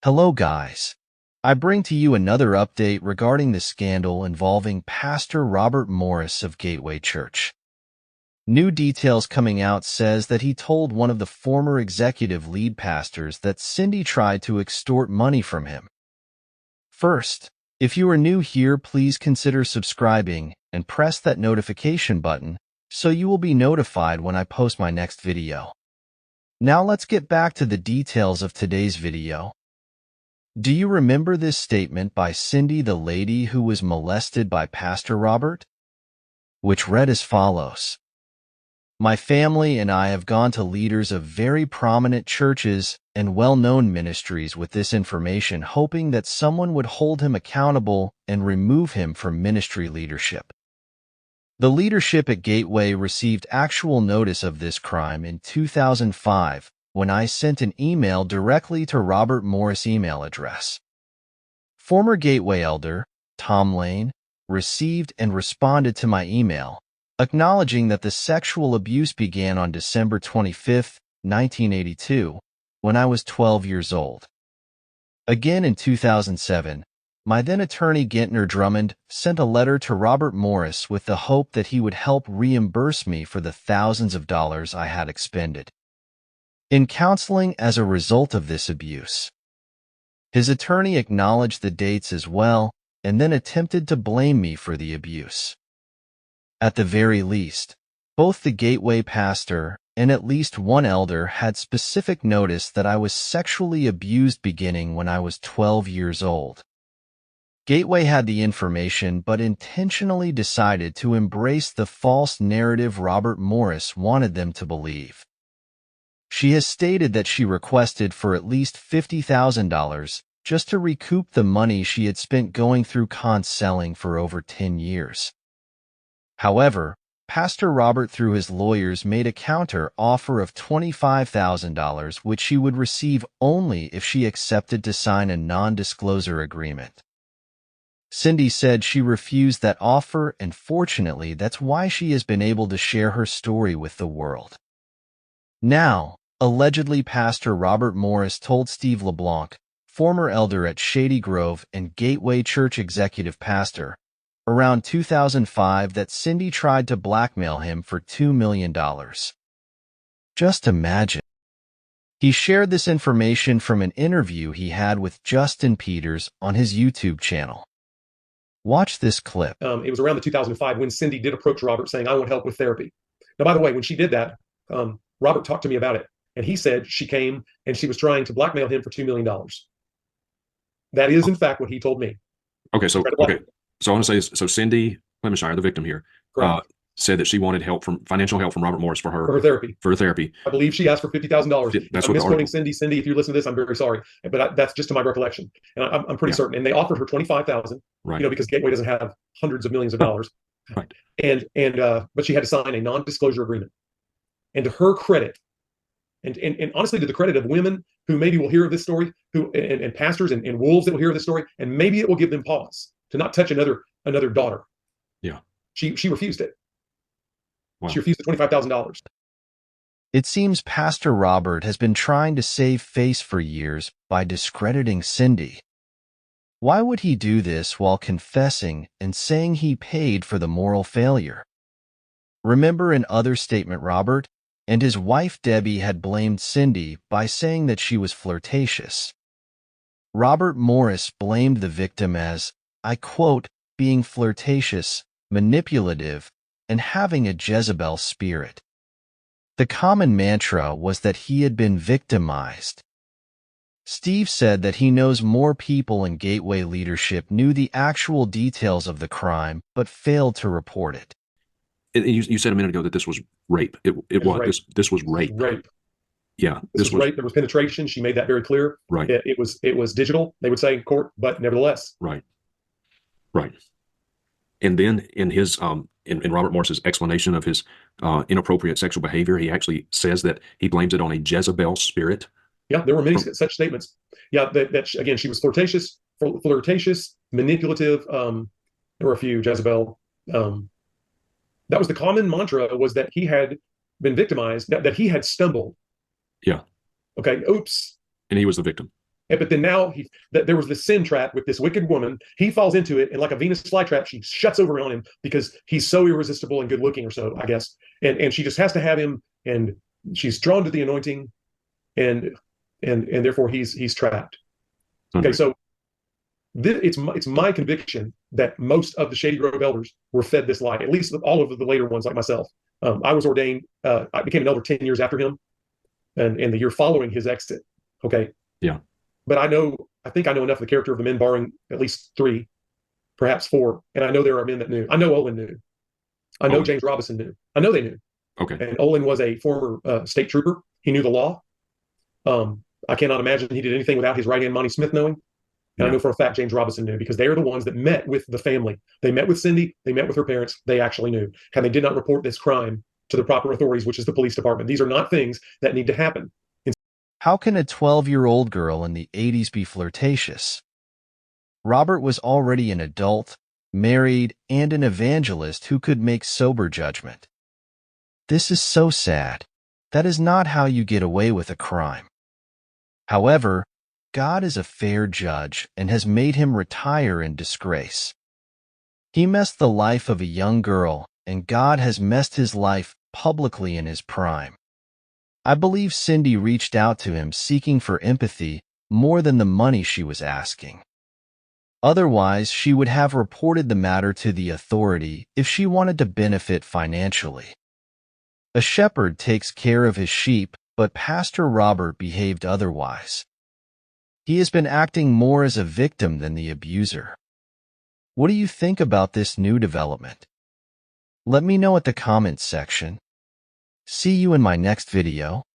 Hello, guys. I bring to you another update regarding the scandal involving Pastor Robert Morris of Gateway Church. New details coming out says that he told one of the former executive lead pastors that Cindy tried to extort money from him. First, if you are new here, please consider subscribing and press that notification button so you will be notified when I post my next video. Now let's get back to the details of today's video. Do you remember this statement by Cindy, the lady who was molested by Pastor Robert? Which read as follows. My family and I have gone to leaders of very prominent churches and well-known ministries with this information, hoping that someone would hold him accountable and remove him from ministry leadership. The leadership at Gateway received actual notice of this crime in 2005 when I sent an email directly to Robert Morris' email address. Former Gateway elder, Tom Lane, received and responded to my email, acknowledging that the sexual abuse began on December 25, 1982, when I was 12 years old. Again in 2007, my then-attorney Gentner Drummond sent a letter to Robert Morris with the hope that he would help reimburse me for the thousands of dollars I had expended in counseling as a result of this abuse. His attorney acknowledged the dates as well and then attempted to blame me for the abuse. At the very least, both the Gateway pastor and at least one elder had specific notice that I was sexually abused beginning when I was 12 years old. Gateway had the information but intentionally decided to embrace the false narrative Robert Morris wanted them to believe. She has stated that she requested for at least $50,000 just to recoup the money she had spent going through counseling for over 10 years. However, Pastor Robert, through his lawyers, made a counter offer of $25,000, which she would receive only if she accepted to sign a non-disclosure agreement. Cindy said she refused that offer, and fortunately, that's why she has been able to share her story with the world. Now, allegedly, Pastor Robert Morris told Steve LeBlanc, former elder at Shady Grove and Gateway Church executive pastor, around 2005 that Cindy tried to blackmail him for $2 million. Just imagine. He shared this information from an interview he had with Justin Peters on his YouTube channel. Watch this clip. It was around the 2005 when Cindy did approach Robert saying, I want help with therapy. Now, by the way, when she did that, Robert talked to me about it, and he said she came and she was trying to blackmail him for $2 million. That is, in fact, what he told me. Okay, so I want to say, so Cindy Clemenshire, the victim here, said that she wanted financial help from Robert Morris for her therapy. I believe she asked for $50,000. That's I'm what misquoting Cindy. Cindy, if you listen to this, I'm very sorry, but that's just to my recollection, and I'm pretty certain. And they offered her $25,000, right? Because Gateway doesn't have hundreds of millions of dollars, right? But she had to sign a non-disclosure agreement. And to her credit, and honestly, to the credit of women who maybe will hear of this story, and pastors and wolves that will hear of this story, and maybe it will give them pause to not touch another daughter. Yeah, she refused it. Wow. She refused the $25,000. It seems Pastor Robert has been trying to save face for years by discrediting Cindy. Why would he do this while confessing and saying he paid for the moral failure? Remember in other statement, Robert and his wife Debbie had blamed Cindy by saying that she was flirtatious. Robert Morris blamed the victim as, I quote, being flirtatious, manipulative, and having a Jezebel spirit. The common mantra was that he had been victimized. Steve said that he knows more people in Gateway leadership knew the actual details of the crime but failed to report it. You said a minute ago that this was rape. This was rape. Rape. Yeah, this was rape. There was penetration. She made that very clear. Right. It was digital, they would say in court, but nevertheless. Right. And then in his in Robert Morris's explanation of his inappropriate sexual behavior, he actually says that he blames it on a Jezebel spirit. Yeah, there were many such statements. Yeah, that again, she was flirtatious, manipulative. There were a few Jezebel. That was the common mantra, was that he had been victimized, that he had stumbled. Yeah. Okay. Oops. And he was the victim. But then now there was this sin trap with this wicked woman. He falls into it, and like a Venus flytrap, she shuts over on him because he's so irresistible and good looking, or so I guess. And she just has to have him, and she's drawn to the anointing, and therefore he's trapped. Okay, so it's my conviction that most of the Shady Grove elders were fed this lie. At least all of the later ones, like myself. I was ordained. I became an elder 10 years after him, and the year following his exit. Okay. Yeah. But I think I know enough of the character of the men, barring at least 3, perhaps 4. And I know there are men that knew. I know Olin knew. I know James Robinson knew. I know they knew. Okay. And Olin was a former state trooper. He knew the law. I cannot imagine he did anything without his right hand Monty Smith knowing. And I know for a fact James Robinson knew, because they are the ones that met with the family. They met with Cindy. They met with her parents. They actually knew. And they did not report this crime to the proper authorities, which is the police department. These are not things that need to happen. How can a 12-year-old girl in the 80s be flirtatious? Robert was already an adult, married, and an evangelist who could make sober judgment. This is so sad. That is not how you get away with a crime. However, God is a fair judge and has made him retire in disgrace. He messed the life of a young girl, and God has messed his life publicly in his prime. I believe Cindy reached out to him seeking for empathy more than the money she was asking. Otherwise, she would have reported the matter to the authority if she wanted to benefit financially. A shepherd takes care of his sheep, but Pastor Robert behaved otherwise. He has been acting more as a victim than the abuser. What do you think about this new development? Let me know at the comments section. See you in my next video.